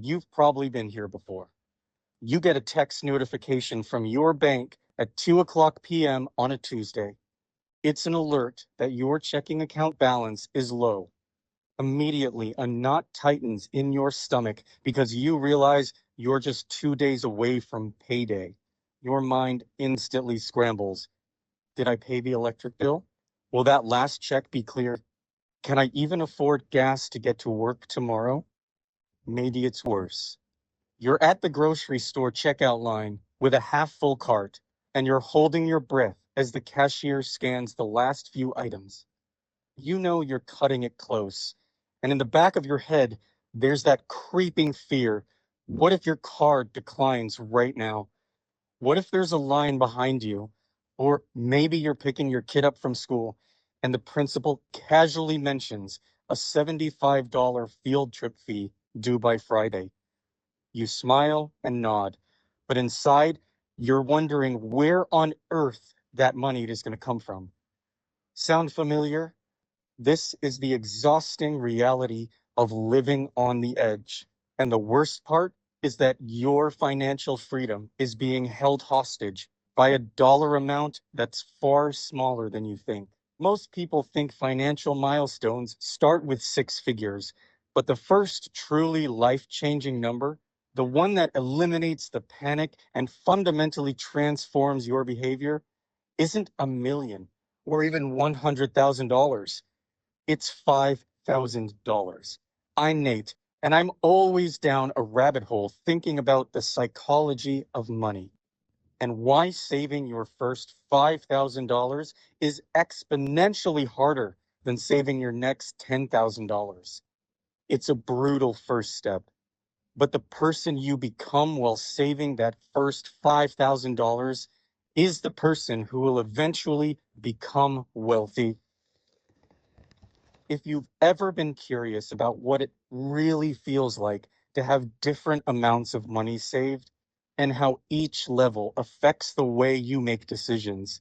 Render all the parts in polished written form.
You've probably been here before. You get a text notification from your bank at 2 o'clock p.m. on a Tuesday. It's an alert that your checking account balance is low. Immediately, a knot tightens in your stomach because you realize you're just 2 days away from payday. Your mind instantly scrambles. Did I pay the electric bill? Will that last check be clear? Can I even afford gas to get to work tomorrow? Maybe it's worse. You're at the grocery store checkout line with a half full cart, and you're holding your breath as the cashier scans the last few items. You know you're cutting it close, and in the back of your head, there's that creeping fear. What if your card declines right now? What if there's a line behind you? Or maybe you're picking your kid up from school and the principal casually mentions a $75 field trip fee due by Friday. You smile and nod, but inside, you're wondering where on earth that money is going to come from. Sound familiar? This is the exhausting reality of living on the edge. And the worst part is that your financial freedom is being held hostage by a dollar amount that's far smaller than you think. Most people think financial milestones start with six figures, but the first truly life-changing number, the one that eliminates the panic and fundamentally transforms your behavior, isn't a million or even $100,000. It's $5,000. I'm Nate, and I'm always down a rabbit hole thinking about the psychology of money and why saving your first $5,000 is exponentially harder than saving your next $10,000. It's a brutal first step, but the person you become while saving that first $5,000 is the person who will eventually become wealthy. If you've ever been curious about what it really feels like to have different amounts of money saved and how each level affects the way you make decisions,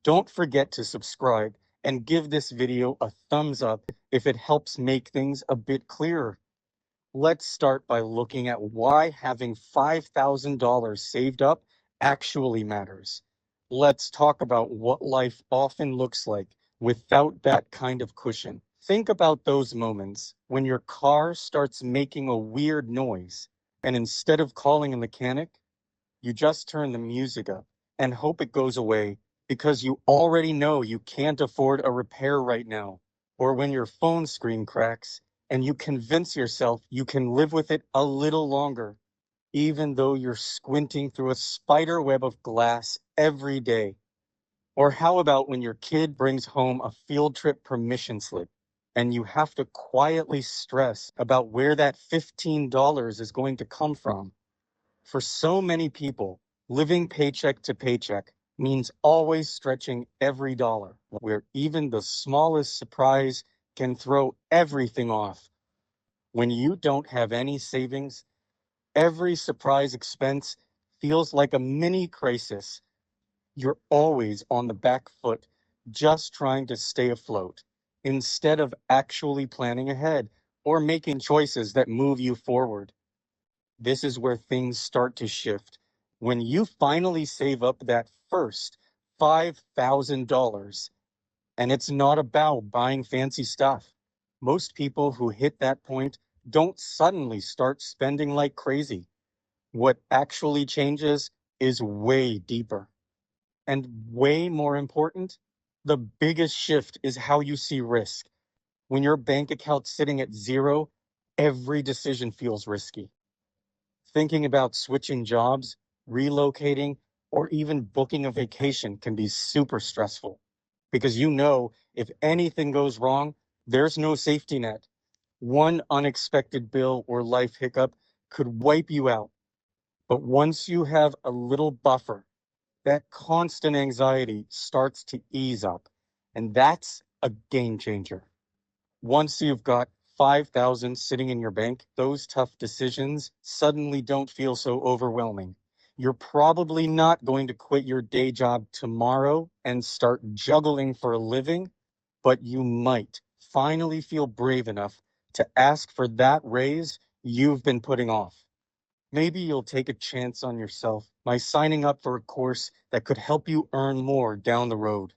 don't forget to subscribe and give this video a thumbs up if it helps make things a bit clearer. Let's start by looking at why having $5,000 saved up actually matters. Let's talk about what life often looks like without that kind of cushion. Think about those moments when your car starts making a weird noise, and instead of calling a mechanic, you just turn the music up and hope it goes away because you already know you can't afford a repair right now. Or when your phone screen cracks and you convince yourself you can live with it a little longer, even though you're squinting through a spider web of glass every day. Or how about when your kid brings home a field trip permission slip and you have to quietly stress about where that $15 is going to come from? For so many people, living paycheck to paycheck means always stretching every dollar, where even the smallest surprise can throw everything off. When you don't have any savings, every surprise expense feels like a mini crisis. You're always on the back foot, just trying to stay afloat, instead of actually planning ahead or making choices that move you forward. This is where things start to shift. When you finally save up that first $5,000, and it's not about buying fancy stuff. Most people who hit that point don't suddenly start spending like crazy. What actually changes is way deeper. And way more important, the biggest shift is how you see risk. When your bank account's sitting at zero, every decision feels risky. Thinking about switching jobs, relocating, or even booking a vacation can be super stressful because you know if anything goes wrong, there's no safety net. One unexpected bill or life hiccup could wipe you out. But once you have a little buffer, that constant anxiety starts to ease up. And that's a game changer. Once you've got 5,000 sitting in your bank, those tough decisions suddenly don't feel so overwhelming. You're probably not going to quit your day job tomorrow and start juggling for a living, but you might finally feel brave enough to ask for that raise you've been putting off. Maybe you'll take a chance on yourself by signing up for a course that could help you earn more down the road.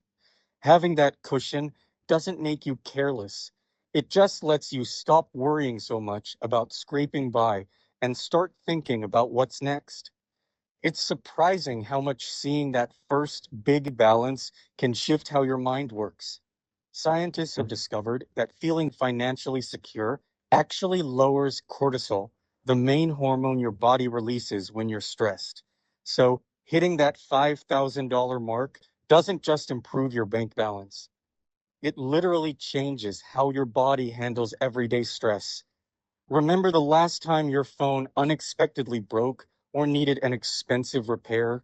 Having that cushion doesn't make you careless. It just lets you stop worrying so much about scraping by and start thinking about what's next. It's surprising how much seeing that first big balance can shift how your mind works. Scientists have discovered that feeling financially secure actually lowers cortisol, the main hormone your body releases when you're stressed. So, hitting that $5,000 mark doesn't just improve your bank balance, it literally changes how your body handles everyday stress. Remember the last time your phone unexpectedly broke or needed an expensive repair?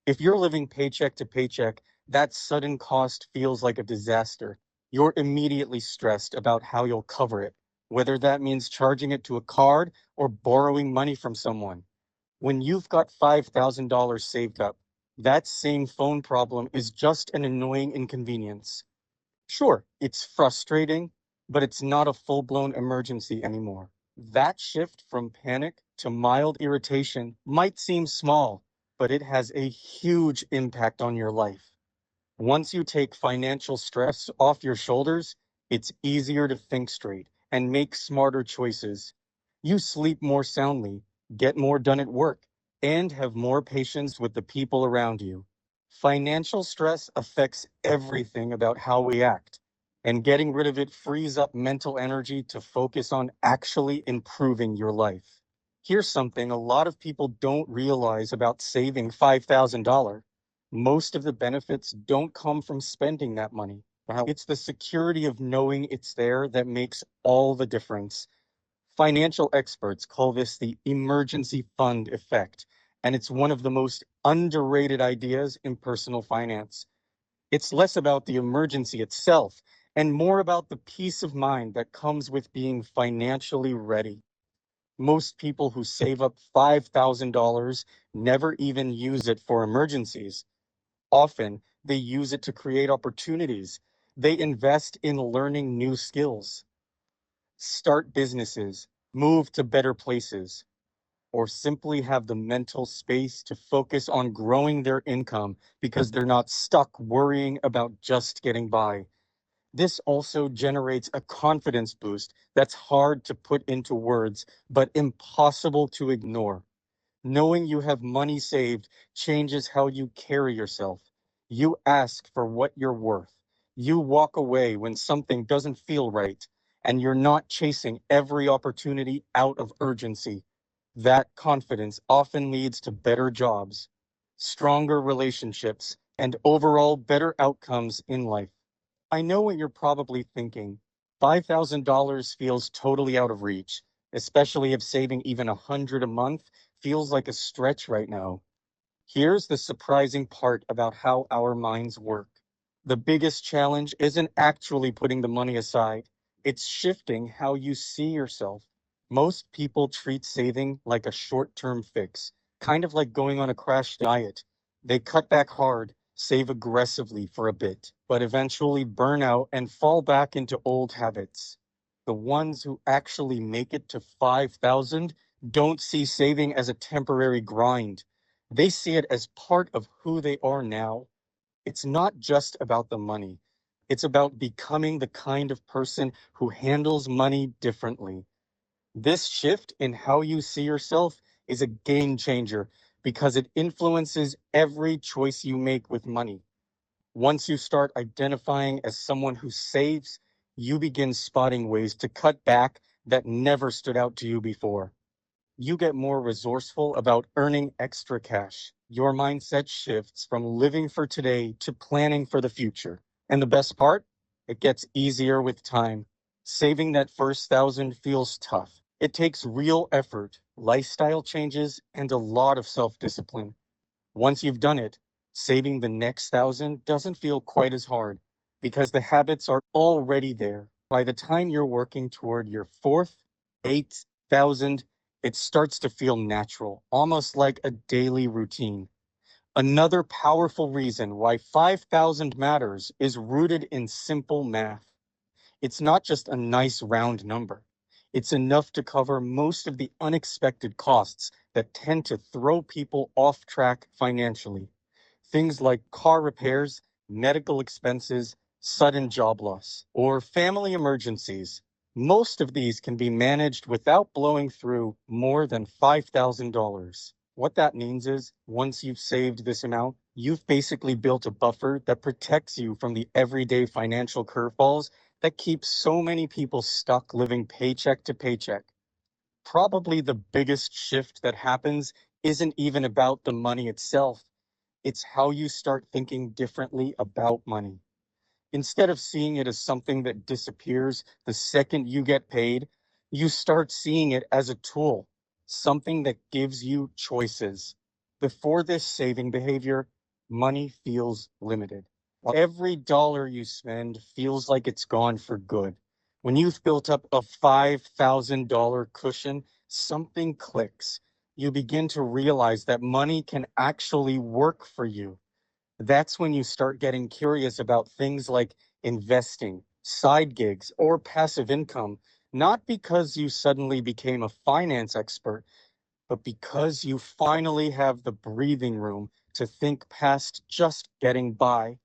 If you're living paycheck to paycheck, that sudden cost feels like a disaster. You're immediately stressed about how you'll cover it, whether that means charging it to a card or borrowing money from someone. When you've got $5,000 saved up, that same phone problem is just an annoying inconvenience. Sure, it's frustrating, but it's not a full-blown emergency anymore. That shift from panic to mild irritation might seem small, but it has a huge impact on your life. Once you take financial stress off your shoulders, it's easier to think straight and make smarter choices. You sleep more soundly, get more done at work, and have more patience with the people around you. Financial stress affects everything about how we act, and getting rid of it frees up mental energy to focus on actually improving your life. Here's something a lot of people don't realize about saving $5,000. Most of the benefits don't come from spending that money. It's the security of knowing it's there that makes all the difference. Financial experts call this the emergency fund effect, and it's one of the most underrated ideas in personal finance. It's less about the emergency itself and more about the peace of mind that comes with being financially ready. Most people who save up $5,000 never even use it for emergencies. Often, they use it to create opportunities. They invest in learning new skills, start businesses, move to better places, or simply have the mental space to focus on growing their income because they're not stuck worrying about just getting by. This also generates a confidence boost that's hard to put into words, but impossible to ignore. Knowing you have money saved changes how you carry yourself. You ask for what you're worth. You walk away when something doesn't feel right, and you're not chasing every opportunity out of urgency. That confidence often leads to better jobs, stronger relationships, and overall better outcomes in life. I know what you're probably thinking. $5,000 feels totally out of reach, especially if saving even 100 a month feels like a stretch right now. Here's the surprising part about how our minds work. The biggest challenge isn't actually putting the money aside, it's shifting how you see yourself. Most people treat saving like a short term fix, kind of like going on a crash diet. They cut back hard, save aggressively for a bit, but eventually burn out and fall back into old habits. The ones who actually make it to 5,000 don't see saving as a temporary grind. They see it as part of who they are now. It's not just about the money. It's about becoming the kind of person who handles money differently. This shift in how you see yourself is a game changer because it influences every choice you make with money. Once you start identifying as someone who saves, you begin spotting ways to cut back that never stood out to you before. You get more resourceful about earning extra cash. Your mindset shifts from living for today to planning for the future. And the best part? It gets easier with time. Saving that first thousand feels tough. It takes real effort, lifestyle changes, and a lot of self discipline. Once you've done it, saving the next thousand doesn't feel quite as hard because the habits are already there. By the time you're working toward your fourth, 8,000, it starts to feel natural, almost like a daily routine. Another powerful reason why 5,000 matters is rooted in simple math. It's not just a nice round number. It's enough to cover most of the unexpected costs that tend to throw people off track financially. Things like car repairs, medical expenses, sudden job loss, or family emergencies. Most of these can be managed without blowing through more than $5,000. What that means is, once you've saved this amount, you've basically built a buffer that protects you from the everyday financial curveballs that keeps so many people stuck living paycheck to paycheck. Probably the biggest shift that happens isn't even about the money itself. It's how you start thinking differently about money. Instead of seeing it as something that disappears the second you get paid, you start seeing it as a tool, something that gives you choices. Before this saving behavior, money feels limited. Every dollar you spend feels like it's gone for good. When you've built up a $5,000 cushion, something clicks. You begin to realize that money can actually work for you. That's when you start getting curious about things like investing, side gigs, or passive income, not because you suddenly became a finance expert, but because you finally have the breathing room to think past just getting by.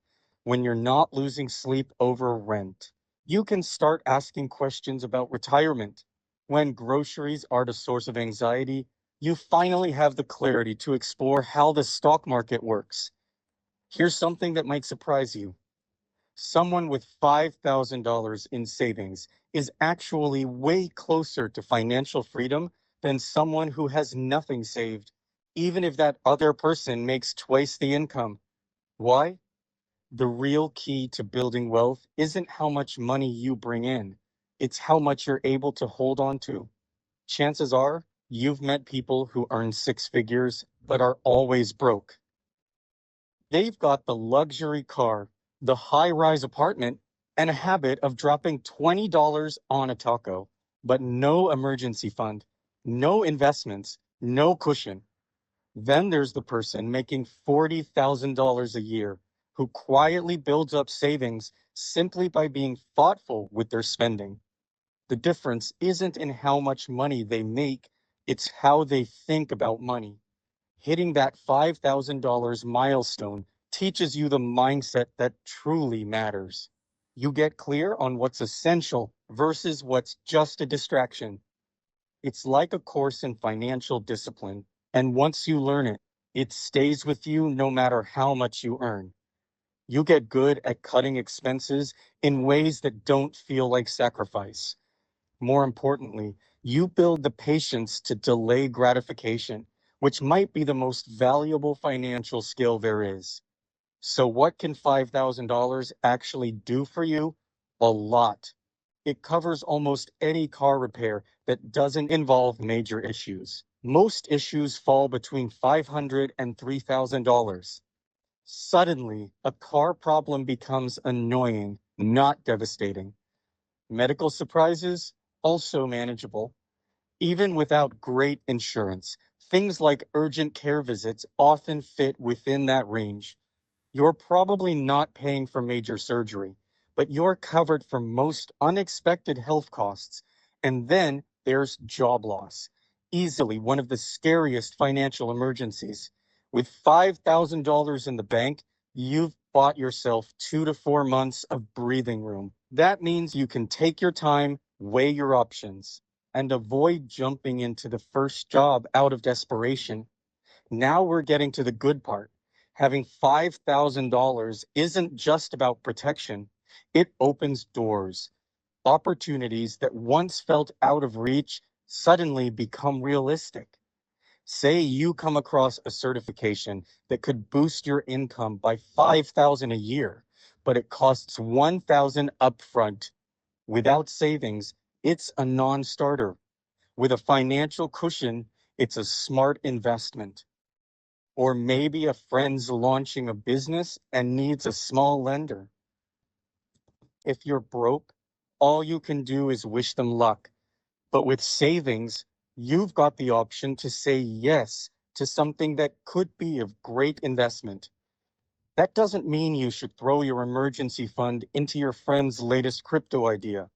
When you're not losing sleep over rent, you can start asking questions about retirement. When groceries are the source of anxiety, you finally have the clarity to explore how the stock market works. Here's something that might surprise you. Someone with $5,000 in savings is actually way closer to financial freedom than someone who has nothing saved, even if that other person makes twice the income. Why? The real key to building wealth isn't how much money you bring in, it's how much you're able to hold on to. Chances are you've met people who earn six figures but are always broke. They've got the luxury car, the high-rise apartment, and a habit of dropping $20 on a taco, but no emergency fund, no investments, no cushion. Then there's the person making $40,000 a year who quietly builds up savings simply by being thoughtful with their spending. The difference isn't in how much money they make, it's how they think about money. Hitting that $5,000 milestone teaches you the mindset that truly matters. You get clear on what's essential versus what's just a distraction. It's like a course in financial discipline, and once you learn it, it stays with you no matter how much you earn. You get good at cutting expenses in ways that don't feel like sacrifice. More importantly, you build the patience to delay gratification, which might be the most valuable financial skill there is. So, what can $5,000 actually do for you? A lot. It covers almost any car repair that doesn't involve major issues. Most issues fall between $500 and $3,000. Suddenly, a car problem becomes annoying, not devastating. Medical surprises, also manageable. Even without great insurance, things like urgent care visits often fit within that range. You're probably not paying for major surgery, but you're covered for most unexpected health costs. And then there's job loss, easily one of the scariest financial emergencies. With $5,000 in the bank, you've bought yourself 2 to 4 months of breathing room. That means you can take your time, weigh your options, and avoid jumping into the first job out of desperation. Now we're getting to the good part. Having $5,000 isn't just about protection, it opens doors. Opportunities that once felt out of reach suddenly become realistic. Say you come across a certification that could boost your income by 5,000 a year, but it costs 1,000 upfront. Without savings, it's a non-starter. With a financial cushion, it's a smart investment. Or maybe a friend's launching a business and needs a small lender. If you're broke, all you can do is wish them luck. But with savings, you've got the option to say yes to something that could be of great investment. That doesn't mean you should throw your emergency fund into your friend's latest crypto idea,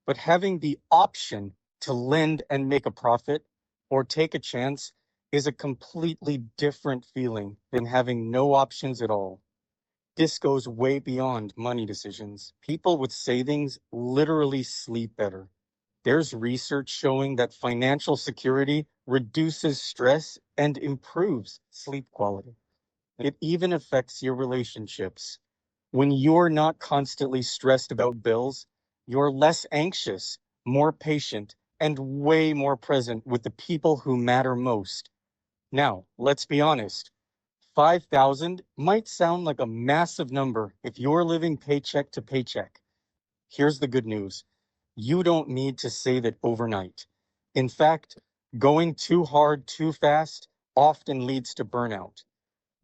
but having the option to lend and make a profit or take a chance is a completely different feeling than having no options at all. This goes way beyond money decisions. People with savings literally sleep better. There's research showing that financial security reduces stress and improves sleep quality. It even affects your relationships. When you're not constantly stressed about bills, you're less anxious, more patient, and way more present with the people who matter most. Now, let's be honest. 5,000 might sound like a massive number if you're living paycheck to paycheck. Here's the good news. You don't need to save it overnight. In fact, going too hard too fast often leads to burnout.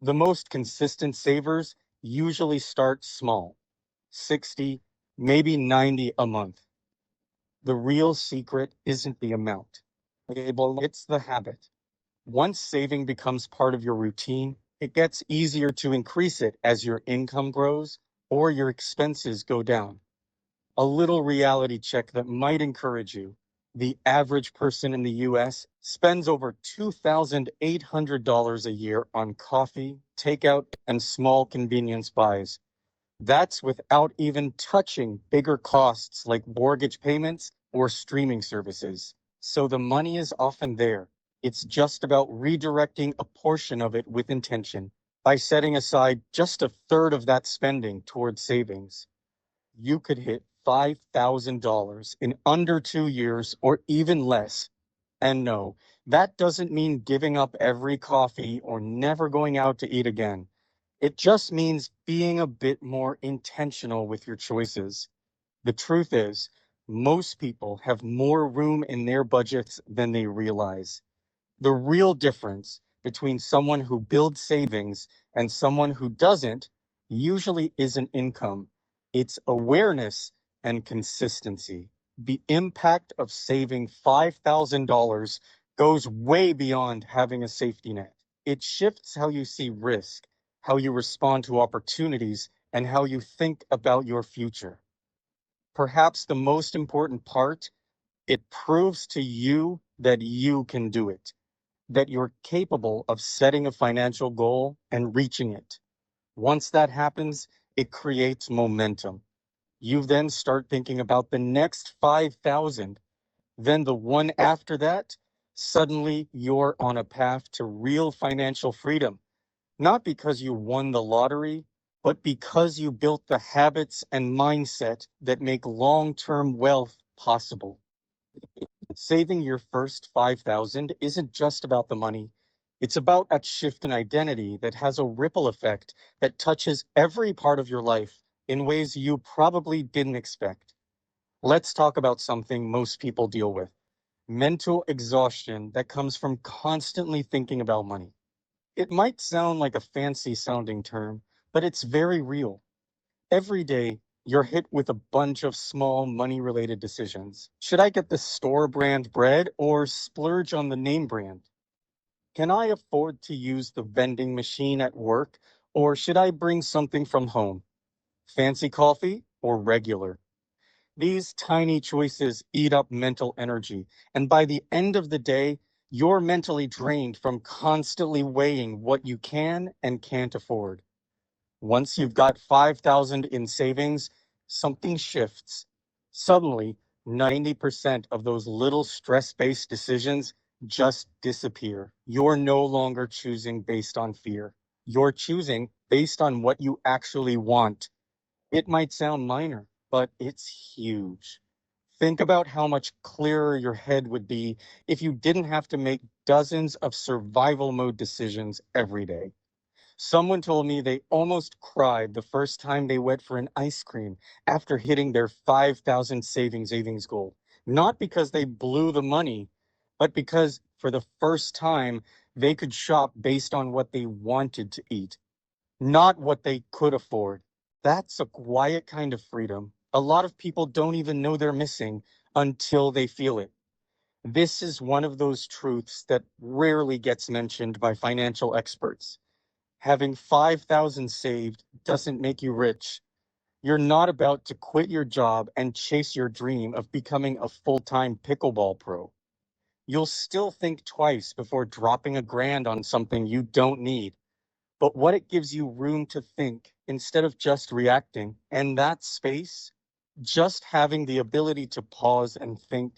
The most consistent savers usually start small, 60, maybe 90 a month. The real secret isn't the amount. It's the habit. Once saving becomes part of your routine, it gets easier to increase it as your income grows or your expenses go down. A little reality check that might encourage you. The average person in the US spends over $2,800 a year on coffee, takeout, and small convenience buys. That's without even touching bigger costs like mortgage payments or streaming services. So the money is often there. It's just about redirecting a portion of it with intention. By setting aside just a third of that spending towards savings, you could hit $5,000 in under 2 years or even less. And no, that doesn't mean giving up every coffee or never going out to eat again. It just means being a bit more intentional with your choices. The truth is, most people have more room in their budgets than they realize. The real difference between someone who builds savings and someone who doesn't usually isn't income, it's awareness and consistency. The impact of saving $5,000 goes way beyond having a safety net. It shifts how you see risk, how you respond to opportunities, and how you think about your future. Perhaps the most important part, it proves to you that you can do it, that you're capable of setting a financial goal and reaching it. Once that happens, it creates momentum. You then start thinking about the next 5,000, then the one after that. Suddenly, you're on a path to real financial freedom, not because you won the lottery, but because you built the habits and mindset that make long-term wealth possible. Saving your first 5,000 isn't just about the money. It's about a shift in identity that has a ripple effect that touches every part of your life in ways you probably didn't expect. Let's talk about something most people deal with: mental exhaustion that comes from constantly thinking about money. It might sound like a fancy sounding term, but it's very real. Every day, you're hit with a bunch of small money related decisions. Should I get the store brand bread or splurge on the name brand? Can I afford to use the vending machine at work or should I bring something from home? Fancy coffee or regular? These tiny choices eat up mental energy. And by the end of the day, you're mentally drained from constantly weighing what you can and can't afford. Once you've got 5,000 in savings, something shifts. Suddenly, 90% of those little stress-based decisions just disappear. You're no longer choosing based on fear. You're choosing based on what you actually want. It might sound minor, but it's huge. Think about how much clearer your head would be if you didn't have to make dozens of survival mode decisions every day. Someone told me they almost cried the first time they went for an ice cream after hitting their 5,000 savings goal. Not because they blew the money, but because for the first time they could shop based on what they wanted to eat, not what they could afford. That's a quiet kind of freedom. A lot of people don't even know they're missing until they feel it. This is one of those truths that rarely gets mentioned by financial experts. Having 5,000 saved doesn't make you rich. You're not about to quit your job and chase your dream of becoming a full-time pickleball pro. You'll still think twice before dropping $1,000 on something you don't need. But what it gives you room to think instead of just reacting, and that space, just having the ability to pause and think,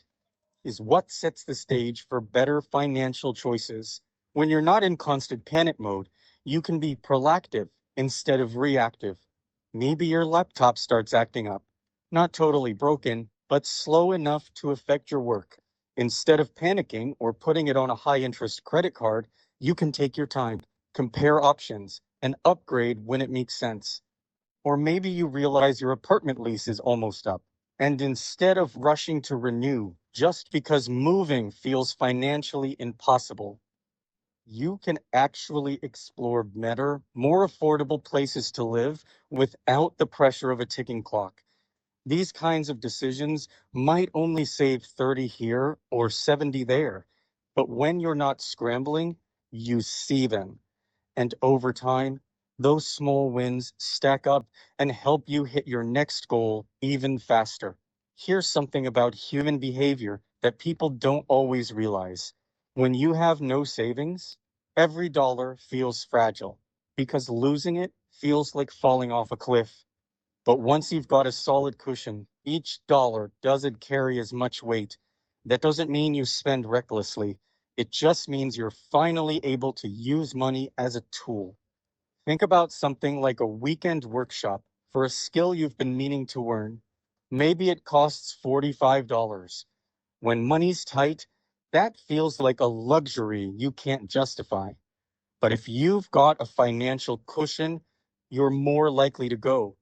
is what sets the stage for better financial choices. When you're not in constant panic mode, you can be proactive instead of reactive. Maybe your laptop starts acting up, not totally broken, but slow enough to affect your work. Instead of panicking or putting it on a high interest credit card, you can take your time, compare options, and upgrade when it makes sense. Or maybe you realize your apartment lease is almost up. And instead of rushing to renew just because moving feels financially impossible, you can actually explore better, more affordable places to live without the pressure of a ticking clock. These kinds of decisions might only save 30 here or 70 there, but when you're not scrambling, you see them. And over time, those small wins stack up and help you hit your next goal even faster. Here's something about human behavior that people don't always realize. When you have no savings, every dollar feels fragile because losing it feels like falling off a cliff. But once you've got a solid cushion, each dollar doesn't carry as much weight. That doesn't mean you spend recklessly. It just means you're finally able to use money as a tool. Think about something like a weekend workshop for a skill you've been meaning to learn. Maybe it costs $45. When money's tight, that feels like a luxury you can't justify. But if you've got a financial cushion, you're more likely to go.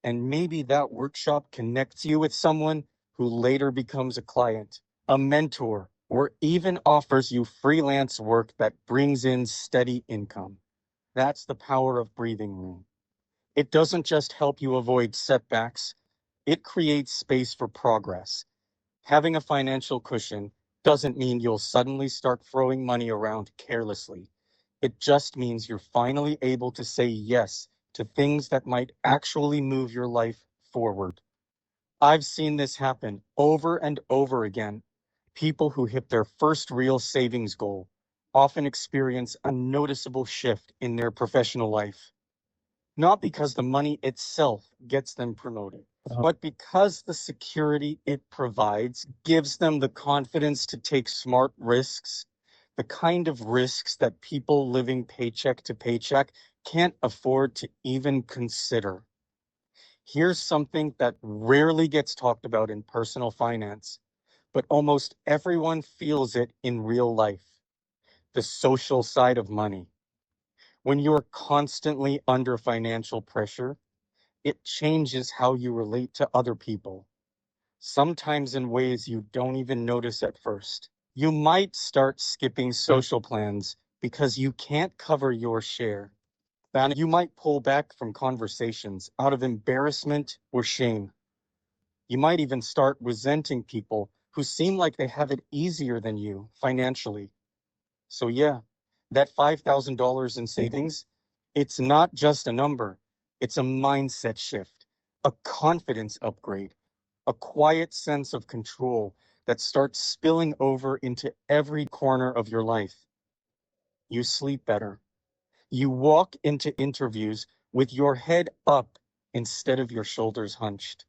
And maybe that workshop connects you with someone who later becomes a client, a mentor, or even offers you freelance work that brings in steady income. That's the power of breathing room. It doesn't just help you avoid setbacks, it creates space for progress. Having a financial cushion doesn't mean you'll suddenly start throwing money around carelessly. It just means you're finally able to say yes to things that might actually move your life forward. I've seen this happen over and over again. People who hit their first real savings goal often experience a noticeable shift in their professional life. Not because the money itself gets them promoted, but because the security it provides gives them the confidence to take smart risks, the kind of risks that people living paycheck to paycheck can't afford to even consider. Here's something that rarely gets talked about in personal finance, but almost everyone feels it in real life: the social side of money. When you're constantly under financial pressure, it changes how you relate to other people, sometimes in ways you don't even notice at first. You might start skipping social plans because you can't cover your share. And you might pull back from conversations out of embarrassment or shame. You might even start resenting people who seem like they have it easier than you financially. So, yeah, that $5,000 in savings, it's not just a number, it's a mindset shift, a confidence upgrade, a quiet sense of control that starts spilling over into every corner of your life. You sleep better. You walk into interviews with your head up instead of your shoulders hunched.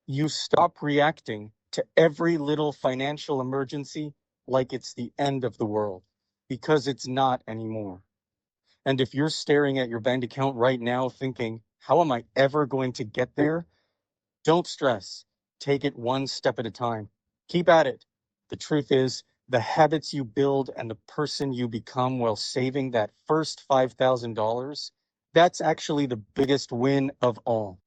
You stop reacting to every little financial emergency like it's the end of the world, because it's not anymore. And if you're staring at your bank account right now thinking, how am I ever going to get there? Don't stress. Take it one step at a time. Keep at it. The truth is, the habits you build and the person you become while saving that first $5,000, that's actually the biggest win of all.